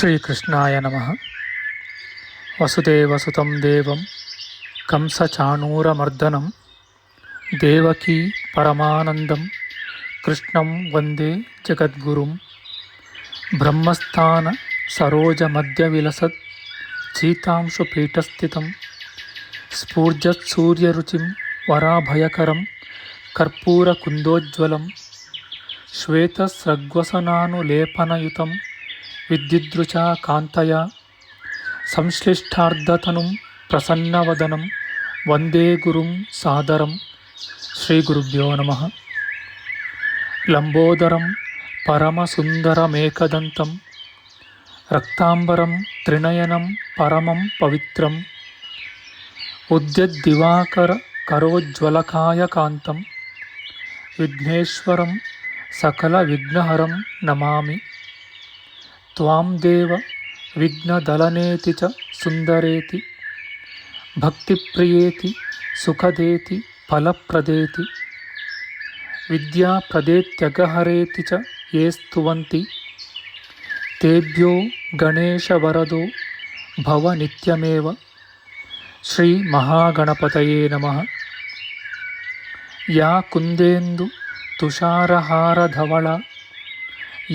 ಶ್ರೀಕೃಷ್ಣಾಯ ನಮಃ. ವಸುದೇವಸುತಂ ದೇವಂ ಕಂಸಚಾಣೂರಮರ್ದನಂ ದೇವಕೀ ಪರಮಾನಂದಂ ಕೃಷ್ಣಂ ವಂದೇ ಜಗದ್ಗುರುಂ. ಬ್ರಹ್ಮಸ್ಥಾನ ಸರೋಜಮಧ್ಯವಿಲಸತ್ ಚೀತಾಂಶುಪೀಠಸ್ಥಿತಂ ಸ್ಫೂರ್ಜತ್ಸೂರ್ಯರುಚಿಂ ವರಾಭಯಕರಂ ಕರ್ಪೂರಕುಂದೋಜ್ವಲಂ ಶ್ವೇತಸ್ರಗ್ವಸನಾನುಲೇಪನಯುತಂ ವಿದ್ಯುದೃಚಾ ಕಾಂತಯ ಸಂಶ್ಲಿಷ್ಟಾರ್ಧತನುಂ ಪ್ರಸನ್ನವದನಂ ವಂದೇ ಗುರುಂ ಸಾದರಂ. ಶ್ರೀಗುರುಭ್ಯೋ ನಮಃ. ಲಂಬೋದರಂ ಪರಮಸುಂದರಮೇಕದಂತಂ ರಕ್ತಾಂಬರಂ ತ್ರಿನಯನಂ ಪರಮಂ ಪವಿತ್ರಂ ಉದ್ಯದ್ದಿವಾಕರ ಕರೋಜ್ವಲಕಾಯಕಾಂತಂ ವಿಘ್ನೇಶ್ವರಂ ಸಕಲವಿಘ್ನಹರಂ ನಮಾಮಿ. ತ್ವಾಂ ದೇವ ವಿಘ್ನದಲನೇತಿ ಚ ಸುಂದರೇತಿ ಭಕ್ತಿಪ್ರಿಯೇತಿ ಸುಖದೇತಿ ಫಲಪ್ರದೇತಿ ವಿದ್ಯಾಪ್ರದೇತ್ಯಗಹರೇತಿ ಚ ಯೇ ಸ್ತುವಂತಿ ತೇಭ್ಯೋ ಗಣೇಶವರದೋ ಭವ ನಿತ್ಯಮೇವ. ಶ್ರೀ ಮಹಾಗಣಪತಯೇ ನಮಃ. ಯಾ ಕುಂದೇಂದು ತುಷಾರಹಾರಧವಳ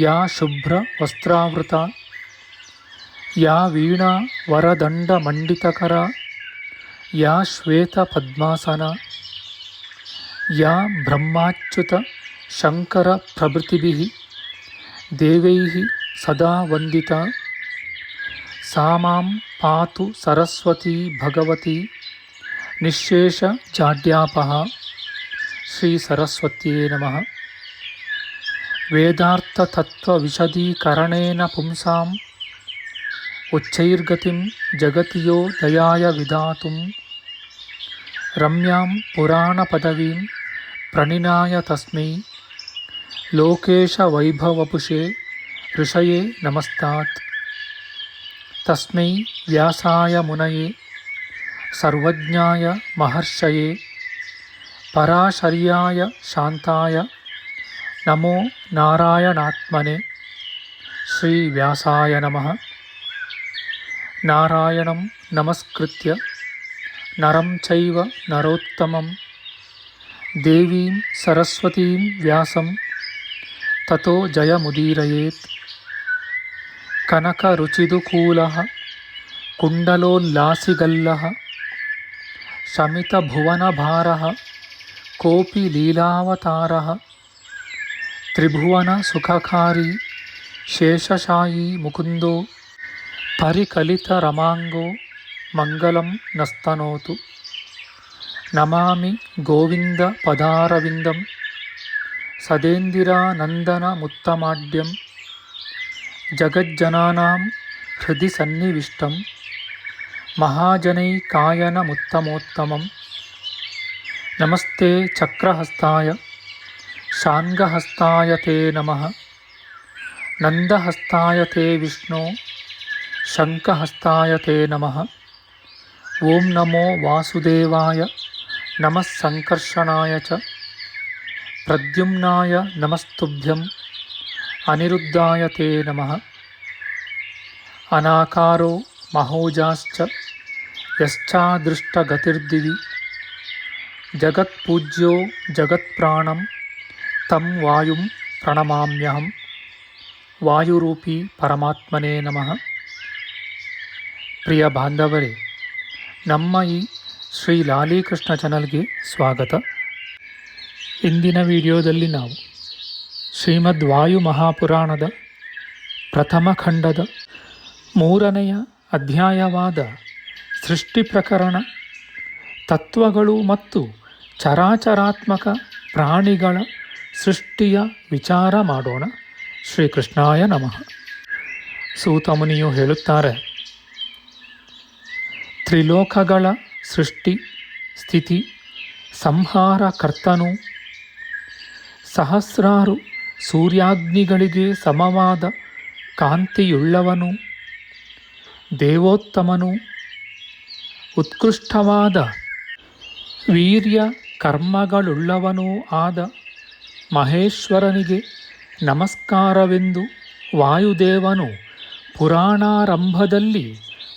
ಯಾ ಶುಭ್ರ ವಸ್ತ್ರಾವೃತ ಯಾ ವೀಣಾ ವರದಂಡಮಂಡಿತಕರ ಯಾ ಶ್ವೇತ ಪದ್ಮಾಸನ ಯಾ ಬ್ರಹ್ಮಾಚ್ಯುತ ಶಂಕರ ಪ್ರಭೃತಿಭಿಃ ದೇವೈಃ ಸದಾ ವಂದಿತಾ ಸಾ ಮಾಂ ಪಾತು ಸರಸ್ವತೀ ಭಗವತಿ ನಿಶ್ಶೇಷ ಜಾಡ್ಯಾಪಃ. ಶ್ರೀ ಸರಸ್ವತ್ಯೇ ನಮಃ. ವೇದಾರ್ಥತತ್ವವಿಶದೀಕರಣೇನ ಪುಂಸಾಂ ಉಚ್ಚೈರ್ಗತಿಂ ಜಗತಿಯೋ ದಯಾಯ ವಿಧಾತುಂ ರಮ್ಯಾಂ ಪುರಾಣಪದವೀಂ ಪ್ರಣಿನಾಯ ತಸ್ಮೈ ಲೋಕೇಶವೈಭವಪುಷೇ ಋಷಯೇ ನಮಸ್ತಾತ್. ತಸ್ಮೈ ವ್ಯಾಸಾಯ ಮುನಯೇ ಸರ್ವಜ್ಞಾಯ ಮಹರ್ಷಯೇ ಪರಾಶರ್ಯಾಯ ಶಾಂತಾಯ ನಮೋ ನಾರಾಯಣಾತ್ಮನೆ. ಶ್ರೀ ವ್ಯಾಸಾಯ ನಮಃ. ನಾರಾಯಣಂ ನಮಸ್ಕೃತ್ಯ ನರಂ ಚೈವ ನರೋತ್ತಮಂ ದೇವೀಂ ಸರಸ್ವತೀಂ ವ್ಯಾಸಂ ತತೋ ಜಯಮುದೀರಯೇತ್. ಕನಕರುಚಿದುಕೂಲಃ ಕುಂಡಲೋಲ್ಲಾಸಿಗಲ್ಲಃ ಶಮಿತಭುವನಭಾರಃ ಕೋಪಿ ಲೀಲಾವತಾರಃ ತ್ರಿಭುವನ ಸುಖಕಾರಿ ಶೇಷಶಾಯೀ ಮುಕುಂದೋ ಪರಿಕಲಿತರಮಾಂಗೋ ಮಂಗಲಂ ನಸ್ತನೋತು. ನಮಾಮಿ ಗೋವಿಂದ ಪದಾರವಿಂದಂ ಸದೇಂದಿರಾನಂದನಮುತ್ತಮಾಡ್ಯಂ ಜಗಜ್ಜನಾನಾಂ ಹೃದಯ ಸನ್ನಿವಿಷ್ಟಂ ಮಹಾಜನೈಕಾಯನಮುತ್ತಮೋತ್ತಮಂ. ನಮಸ್ತೆ ಚಕ್ರಹಸ್ತಾಯ ಶಾಂಗಹಸ್ತಾಯ ತೇ ನಮಃ. ನಂದಹಸ್ತಾಯ ತೇ ವಿಷ್ಣೋ ಶಂಖಹಸ್ತಾಯ ತೇ ನಮಃ. ಓಂ ನಮೋ ವಾಸುದೇವಾಯ ನಮಃ ಸಂಕರ್ಷಣಾಯ ಚ ಪ್ರದ್ಯುಮ್ನಾಯ ನಮಸ್ತುಭ್ಯಂ ಅನಿರುದ್ಧಾಯ ತೇ ನಮಃ. ಅನಾಕಾರೋ ಮಹೋಜಾಶ್ಚ ಯಶ್ಚಾದೃಷ್ಟಗತಿರ್ದಿವಿ ಜಗತ್ಪೂಜ್ಯೋ ಜಗತ್ಪ್ರಾಣಂ ತಂ ವಾಯುಂ ಪ್ರಣಮಾಮ್ಯಹಂ. ವಾಯುರೂಪಿ ಪರಮಾತ್ಮನೇ ನಮಃ. ಪ್ರಿಯ ಬಾಂಧವರೇ, ನಮ್ಮ ಈ ಶ್ರೀ ಲಾಲಿಕೃಷ್ಣ ಚಾನಲ್ಗೆ ಸ್ವಾಗತ. ಇಂದಿನ ವಿಡಿಯೋದಲ್ಲಿ ನಾವು ಶ್ರೀಮದ್ ವಾಯು ಮಹಾಪುರಾಣದ ಪ್ರಥಮ ಖಂಡದ 3ನೆಯ ಅಧ್ಯಾಯವಾದ ಸೃಷ್ಟಿ ಪ್ರಕರಣ ತತ್ವಗಳು ಮತ್ತು ಚರಾಚರಾತ್ಮಕ ಪ್ರಾಣಿಗಳ ಸೃಷ್ಟಿಯ ವಿಚಾರ ಮಾಡೋಣ. ಶ್ರೀಕೃಷ್ಣಾಯ ನಮಃ. ಸೂತಮುನಿಯು ಹೇಳುತ್ತಾರೆ, ತ್ರಿಲೋಕಗಳ ಸೃಷ್ಟಿ ಸ್ಥಿತಿ ಸಂಹಾರ ಕರ್ತನು, ಸಹಸ್ರಾರು ಸೂರ್ಯಾಗ್ನಿಗಳಿಗೆ ಸಮವಾದ ಕಾಂತಿಯುಳ್ಳವನು, ದೇವೋತ್ತಮನು, ಉತ್ಕೃಷ್ಟವಾದ ವೀರ್ಯ ಕರ್ಮಗಳುಳ್ಳವನೂ ಆದ ಮಹೇಶ್ವರನಿಗೆ ನಮಸ್ಕಾರವೆಂದು ವಾಯುದೇವನು ಪುರಾಣಾರಂಭದಲ್ಲಿ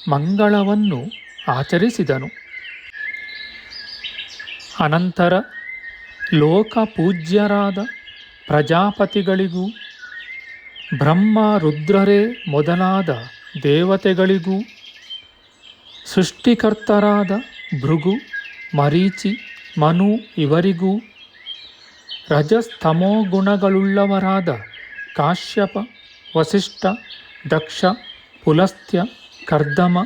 ಮಂಗಳವನ್ನು ಆಚರಿಸಿದನು. ಅನಂತರ ಲೋಕಪೂಜ್ಯರಾದ ಪ್ರಜಾಪತಿಗಳಿಗೂ ಬ್ರಹ್ಮ ರುದ್ರರೇ ಮೊದಲಾದ ದೇವತೆಗಳಿಗೂ ಸೃಷ್ಟಿಕರ್ತರಾದ ಭೃಗು, ಮರೀಚಿ, ಮನು ಇವರಿಗೂ ರಜಸ್ತಮೋ ಗುಣಗಳುಳ್ಳವರಾದ ಕಾಶ್ಯಪ, ವಸಿಷ್ಠ, ದಕ್ಷ, ಪುಲಸ್ತ್ಯ, ಕರ್ದಮ,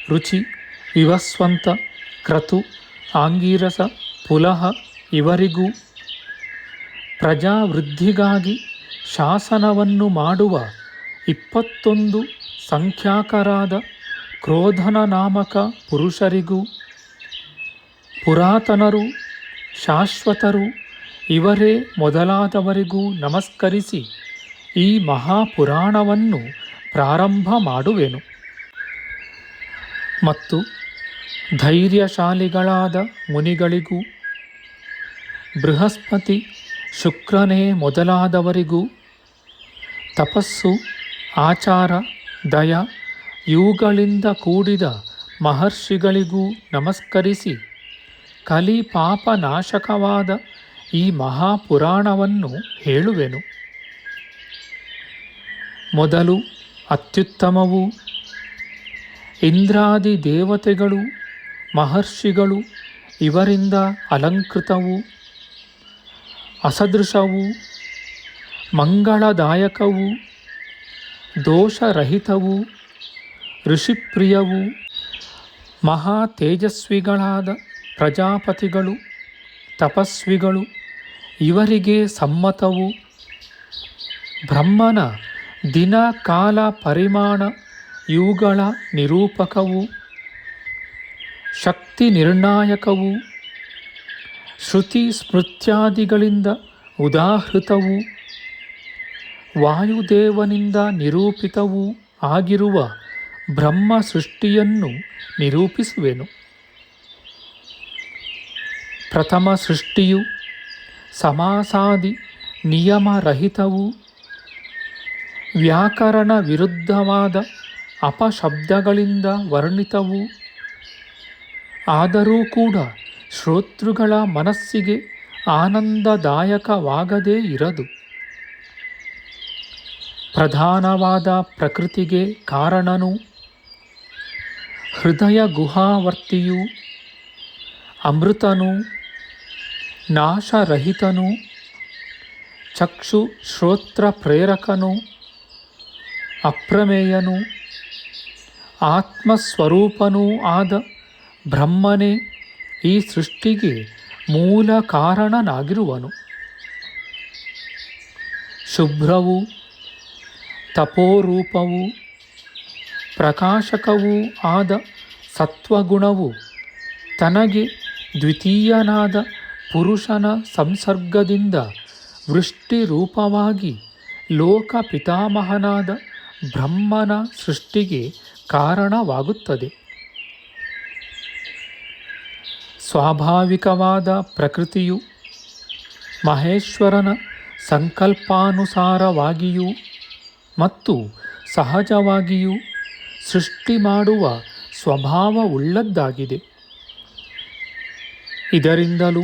ರುಚಿ, ವಿವಸ್ವಂತ, ಕ್ರತು, ಆಂಗೀರಸ, ಪುಲಹ ಇವರಿಗೂ ಪ್ರಜಾವೃದ್ಧಿಗಾಗಿ ಶಾಸನವನ್ನು ಮಾಡುವ 21 ಸಂಖ್ಯಾಕರಾದ ಕ್ರೋಧನ ನಾಮಕ ಪುರುಷರಿಗೂ ಪುರಾತನರು, ಶಾಶ್ವತರು ಇವರೇ ಮೊದಲಾದವರಿಗೂ ನಮಸ್ಕರಿಸಿ ಈ ಮಹಾಪುರಾಣವನ್ನು ಪ್ರಾರಂಭ ಮಾಡುವೆನು. ಮತ್ತು ಧೈರ್ಯಶಾಲಿಗಳಾದ ಮುನಿಗಳಿಗೂ ಬೃಹಸ್ಪತಿ, ಶುಕ್ರನೇ ಮೊದಲಾದವರಿಗೂ ತಪಸ್ಸು, ಆಚಾರ, ದಯ ಇವುಗಳಿಂದ ಕೂಡಿದ ಮಹರ್ಷಿಗಳಿಗೂ ನಮಸ್ಕರಿಸಿ ಕಲಿ ಪಾಪ ನಾಶಕವಾದ ಈ ಮಹಾಪುರಾಣವನ್ನು ಹೇಳುವೆನು. ಮೊದಲು ಅತ್ಯುತ್ತಮವೂ ಇಂದ್ರಾದಿ ದೇವತೆಗಳು, ಮಹರ್ಷಿಗಳು ಇವರಿಂದ ಅಲಂಕೃತವೂ ಅಸದೃಶವೂ ಮಂಗಳದಾಯಕವೂ ದೋಷರಹಿತವೂ ಋಷಿಪ್ರಿಯವೂ ಮಹಾ ತೇಜಸ್ವಿಗಳಾದ ಪ್ರಜಾಪತಿಗಳು, ತಪಸ್ವಿಗಳು ಇವರಿಗೆ ಸಮ್ಮತವೂ ಬ್ರಹ್ಮನ ದಿನ ಕಾಲ ಪರಿಮಾಣ ಇವುಗಳ ನಿರೂಪಕವೂ ಶಕ್ತಿ ನಿರ್ಣಾಯಕವೂ ಶ್ರುತಿ ಸ್ಮೃತ್ಯಾದಿಗಳಿಂದ ಉದಾಹೃತವೂ ವಾಯುದೇವನಿಂದ ನಿರೂಪಿತವೂ ಆಗಿರುವ ಬ್ರಹ್ಮ ಸೃಷ್ಟಿಯನ್ನು ನಿರೂಪಿಸುವೆನು. ಪ್ರಥಮ ಸೃಷ್ಟಿಯು ಸಮಾಸಾದಿ ನಿಯಮರಹಿತವೂ ವ್ಯಾಕರಣ ವಿರುದ್ಧವಾದ ಅಪಶಬ್ದಗಳಿಂದ ವರ್ಣಿತವೂ ಆದರೂ ಕೂಡ ಶ್ರೋತೃಗಳ ಮನಸ್ಸಿಗೆ ಆನಂದದಾಯಕವಾಗದೇ ಇರದು. ಪ್ರಧಾನವಾದ ಪ್ರಕೃತಿಗೆ ಕಾರಣನೂ ಹೃದಯ ಗುಹಾವರ್ತಿಯೂ ಅಮೃತನೂ ನಾಶರಹಿತನೂ ಚಕ್ಷು ಶ್ರೋತ್ರ ಪ್ರೇರಕನೂ ಅಪ್ರಮೇಯನೂ ಆತ್ಮಸ್ವರೂಪನೂ ಆದ ಬ್ರಹ್ಮನೇ ಈ ಸೃಷ್ಟಿಗೆ ಮೂಲ ಕಾರಣನಾಗಿರುವನು. ಶುಭ್ರವೂ ತಪೋರೂಪವೂ ಪ್ರಕಾಶಕವೂ ಆದ ಸತ್ವಗುಣವು ತನಗೆ ದ್ವಿತೀಯನಾದ ಪುರುಷನ ಸಂಸರ್ಗದಿಂದ ವೃಷ್ಟಿರೂಪವಾಗಿ ಲೋಕ ಪಿತಾಮಹನಾದ ಬ್ರಹ್ಮನ ಸೃಷ್ಟಿಗೆ ಕಾರಣವಾಗುತ್ತದೆ. ಸ್ವಾಭಾವಿಕವಾದ ಪ್ರಕೃತಿಯು ಮಹೇಶ್ವರನ ಸಂಕಲ್ಪಾನುಸಾರವಾಗಿಯೂ ಮತ್ತು ಸಹಜವಾಗಿಯೂ ಸೃಷ್ಟಿ ಮಾಡುವ ಸ್ವಭಾವವುಳ್ಳದ್ದಾಗಿದೆ. ಇದರಿಂದಲೂ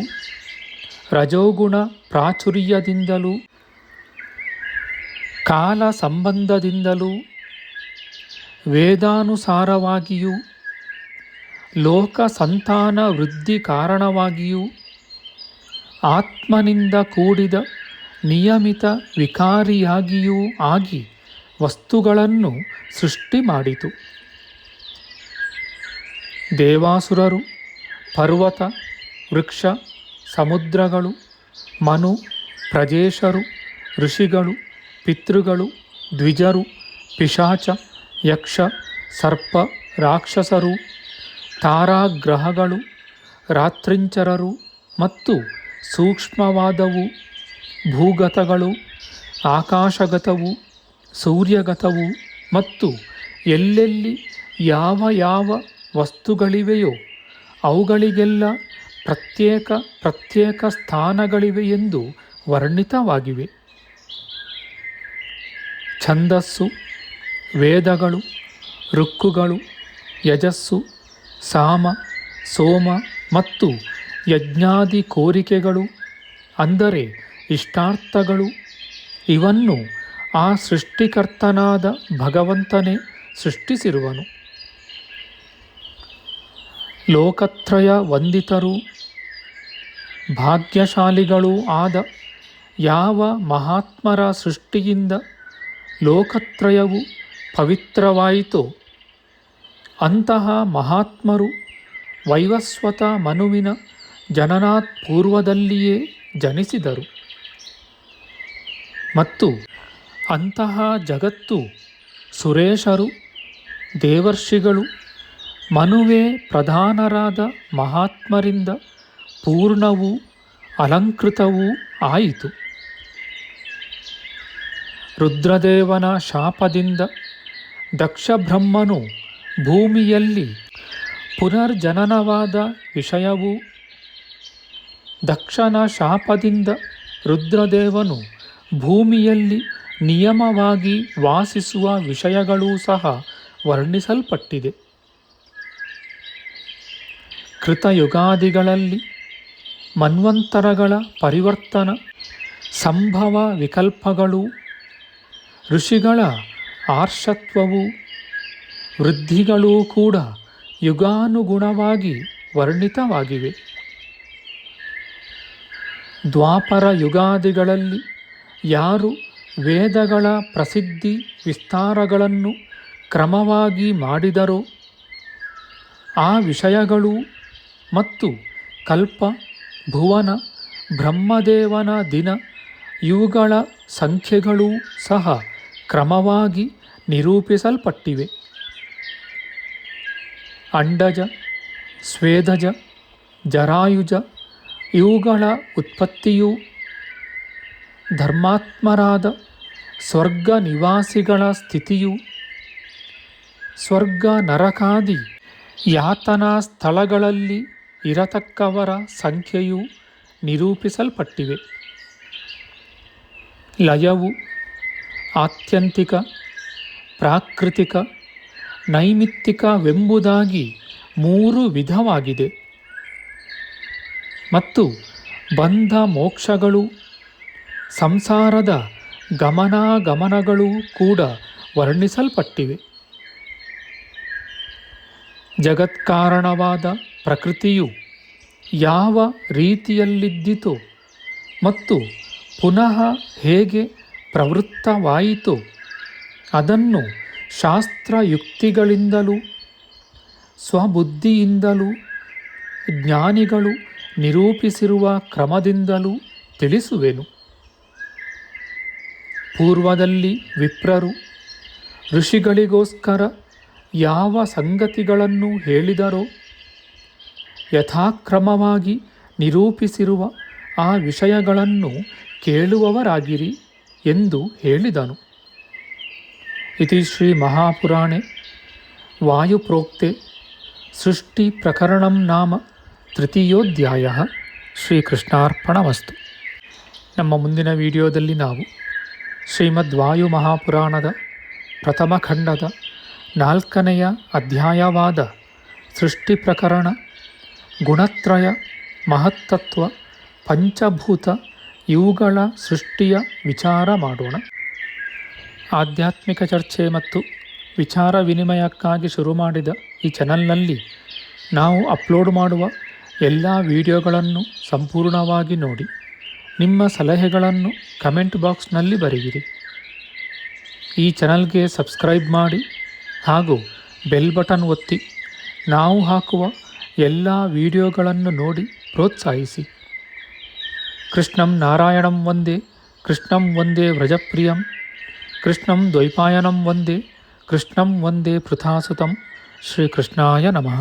ರಜೋಗುಣ ಪ್ರಾಚುರ್ಯದಿಂದಲೂ ಕಾಲ ಸಂಬಂಧದಿಂದಲೂ ವೇದಾನುಸಾರವಾಗಿಯೂ ಲೋಕ ಸಂತಾನ ವೃದ್ಧಿ ಕಾರಣವಾಗಿಯೂ ಆತ್ಮನಿಂದ ಕೂಡಿದ ನಿಯಮಿತ ವಿಕಾರಿಯಾಗಿಯೂ ಆಗಿ ವಸ್ತುಗಳನ್ನು ಸೃಷ್ಟಿ ಮಾಡಿತು. ದೇವಾಸುರರು, ಪರ್ವತ, ವೃಕ್ಷ, ಸಮುದ್ರಗಳು, ಮನು, ಪ್ರಜೇಶರು, ಋಷಿಗಳು, ಪಿತೃಗಳು, ದ್ವಿಜರು, ಪಿಶಾಚ, ಯಕ್ಷ, ಸರ್ಪ, ರಾಕ್ಷಸರು, ತಾರಾಗ್ರಹಗಳು, ರಾತ್ರಿಂಚರರು ಮತ್ತು ಸೂಕ್ಷ್ಮವಾದವು ಭೂಗತಗಳು, ಆಕಾಶಗತವು, ಸೂರ್ಯಗತವು ಮತ್ತು ಎಲ್ಲೆಲ್ಲಿ ಯಾವ ಯಾವ ವಸ್ತುಗಳಿವೆಯೋ ಅವುಗಳಿಗೆಲ್ಲ ಪ್ರತ್ಯೇಕ ಪ್ರತ್ಯೇಕ ಸ್ಥಾನಗಳಿವೆ ಎಂದು ವರ್ಣಿತವಾಗಿವೆ. ಛಂದಸ್ಸು, ವೇದಗಳು, ಋಕ್ಕುಗಳು, ಯಜಸ್ಸು, ಸಾಮ, ಸೋಮ ಮತ್ತು ಯಜ್ಞಾದಿ ಕೋರಿಕೆಗಳು ಅಂದರೆ ಇಷ್ಟಾರ್ಥಗಳು ಇವನ್ನು ಆ ಸೃಷ್ಟಿಕರ್ತನಾದ ಭಗವಂತನೇ ಸೃಷ್ಟಿಸಿರುವನು. ಲೋಕತ್ರಯ ವಂದಿತರೂ ಭಾಗ್ಯಶಾಲಿಗಳೂ ಆದ ಯಾವ ಮಹಾತ್ಮರ ಸೃಷ್ಟಿಯಿಂದ ಲೋಕತ್ರಯವು ಪವಿತ್ರವಾಯಿತೋ ಅಂತಹ ಮಹಾತ್ಮರು ವೈವಸ್ವತ ಮನುವಿನ ಜನನಾತ್ ಪೂರ್ವದಲ್ಲಿಯೇ ಜನಿಸಿದರು ಮತ್ತು ಅಂತಹ ಜಗತ್ತು ಸುರೇಶರು, ದೇವರ್ಷಿಗಳು, ಮನುವೇ ಪ್ರಧಾನರಾದ ಮಹಾತ್ಮರಿಂದ ಪೂರ್ಣವೂ ಅಲಂಕೃತವೂ ಆಯಿತು. ರುದ್ರದೇವನ ಶಾಪದಿಂದ ದಕ್ಷಬ್ರಹ್ಮನು ಭೂಮಿಯಲ್ಲಿ ಪುನರ್ಜನನವಾದ ವಿಷಯವೂ, ದಕ್ಷನ ಶಾಪದಿಂದ ರುದ್ರದೇವನು ಭೂಮಿಯಲ್ಲಿ ನಿಯಮವಾಗಿ ವಾಸಿಸುವ ವಿಷಯಗಳೂ ಸಹ ವರ್ಣಿಸಲ್ಪಟ್ಟಿದೆ. ಕೃತಯುಗಾದಿಗಳಲ್ಲಿ ಮನ್ವಂತರಗಳ ಪರಿವರ್ತನ ಸಂಭವ ವಿಕಲ್ಪಗಳು, ಋಷಿಗಳ ಆರ್ಷತ್ವವು, ವೃದ್ಧಿಗಳೂ ಕೂಡ ಯುಗಾನುಗುಣವಾಗಿ ವರ್ಣಿತವಾಗಿವೆ. ದ್ವಾಪರ ಯುಗಾದಿಗಳಲ್ಲಿ ಯಾರು ವೇದಗಳ ಪ್ರಸಿದ್ಧಿ ವಿಸ್ತಾರಗಳನ್ನು ಕ್ರಮವಾಗಿ ಮಾಡಿದರೋ ಆ ವಿಷಯಗಳು ಮತ್ತು ಕಲ್ಪ, ಭುವನ, ಬ್ರಹ್ಮದೇವನ ದಿನ ಇವುಗಳ ಸಂಖ್ಯೆಗಳೂ ಸಹ ಕ್ರಮವಾಗಿ ನಿರೂಪಿಸಲ್ಪಟ್ಟಿವೆ. ಅಂಡಜ, ಸ್ವೇದಜ, ಜರಾಯುಜ ಇವುಗಳ ಉತ್ಪತ್ತಿಯೂ, ಧರ್ಮಾತ್ಮರಾದ ಸ್ವರ್ಗ ನಿವಾಸಿಗಳ ಸ್ಥಿತಿಯೂ, ಸ್ವರ್ಗ ನರಕಾದಿ ಯಾತನಾ ಸ್ಥಳಗಳಲ್ಲಿ ಇರತಕ್ಕವರ ಸಂಖ್ಯೆಯೂ ನಿರೂಪಿಸಲ್ಪಟ್ಟಿವೆ. ಲಯವು ಆತ್ಯಂತಿಕ, ಪ್ರಾಕೃತಿಕ, ನೈಮಿತ್ತಿಕವೆಂಬುದಾಗಿ 3 ವಿಧವಾಗಿದೆ ಮತ್ತು ಬಂಧ ಮೋಕ್ಷಗಳು, ಸಂಸಾರದ ಗಮನಾಗಮನಗಳೂ ಕೂಡ ವರ್ಣಿಸಲ್ಪಟ್ಟಿವೆ. ಜಗತ್ಕಾರಣವಾದ ಪ್ರಕೃತಿಯು ಯಾವ ರೀತಿಯಲ್ಲಿದ್ದಿತೋ ಮತ್ತು ಪುನಃ ಹೇಗೆ ಪ್ರವೃತ್ತವಾಯಿತೋ ಅದನ್ನು ಶಾಸ್ತ್ರಯುಕ್ತಿಗಳಿಂದಲೂ ಸ್ವಬುದ್ಧಿಯಿಂದಲೂ ಜ್ಞಾನಿಗಳು ನಿರೂಪಿಸಿರುವ ಕ್ರಮದಿಂದಲೂ ತಿಳಿಸುವೆನು. ಪೂರ್ವದಲ್ಲಿ ವಿಪ್ರರು ಋಷಿಗಳಿಗೋಸ್ಕರ ಯಾವ ಸಂಗತಿಗಳನ್ನು ಹೇಳಿದರೋ ಯಥಾಕ್ರಮವಾಗಿ ನಿರೂಪಿಸಿರುವ ಆ ವಿಷಯಗಳನ್ನು ಕೇಳುವವರಾಗಿರಿ ಎಂದು ಹೇಳಿದನು. ಇತಿ ಶ್ರೀ ಮಹಾಪುರಾಣೆ ವಾಯುಪ್ರೋಕ್ತೆ ಸೃಷ್ಟಿ ಪ್ರಕರಣಂ ನಾಮ ತೃತೀಯೋಧ್ಯಾಯ. ಶ್ರೀಕೃಷ್ಣಾರ್ಪಣಮಸ್ತು. ನಮ್ಮ ಮುಂದಿನ ವಿಡಿಯೋದಲ್ಲಿ ನಾವು ಶ್ರೀಮದ್ ವಾಯು ಮಹಾಪುರಾಣದ ಪ್ರಥಮ ಖಂಡದ 4ನೆಯ ಅಧ್ಯಾಯವಾದ ಸೃಷ್ಟಿ ಪ್ರಕರಣ, ಗುಣತ್ರಯ, ಮಹತ್ತತ್ವ, ಪಂಚಭೂತ ಇವುಗಳ ಸೃಷ್ಟಿಯ ವಿಚಾರ ಮಾಡೋಣ. ಆಧ್ಯಾತ್ಮಿಕ ಚರ್ಚೆ ಮತ್ತು ವಿಚಾರ ವಿನಿಮಯಕ್ಕಾಗಿ ಶುರು ಮಾಡಿದ ಈ ಚಾನಲ್ನಲ್ಲಿ ನಾವು ಅಪ್ಲೋಡ್ ಮಾಡುವ ಎಲ್ಲ ವಿಡಿಯೋಗಳನ್ನು ಸಂಪೂರ್ಣವಾಗಿ ನೋಡಿ ನಿಮ್ಮ ಸಲಹೆಗಳನ್ನು ಕಮೆಂಟ್ ಬಾಕ್ಸ್ನಲ್ಲಿ ಬರೆಯಿರಿ. ಈ ಚಾನಲ್ಗೆ ಸಬ್ಸ್ಕ್ರೈಬ್ ಮಾಡಿ ಹಾಗೂ ಬೆಲ್ ಬಟನ್ ಒತ್ತಿ ನಾವು ಹಾಕುವ ಎಲ್ಲ ವಿಡಿಯೋಗಳನ್ನು ನೋಡಿ ಪ್ರೋತ್ಸಾಹಿಸಿ. ಕೃಷ್ಣಂ ನಾರಾಯಣಂ ವಂದೇ, ಕೃಷ್ಣಂ ವಂದೇ ವ್ರಜಪ್ರಿಯಂ, ಕೃಷ್ಣಂ ದ್ವೈಪಾಯನಂ ವಂದೇ, ಕೃಷ್ಣಂ ವಂದೇ ಪೃಥಾಸುತಂ. ಶ್ರೀಕೃಷ್ಣಾಯ ನಮಃ.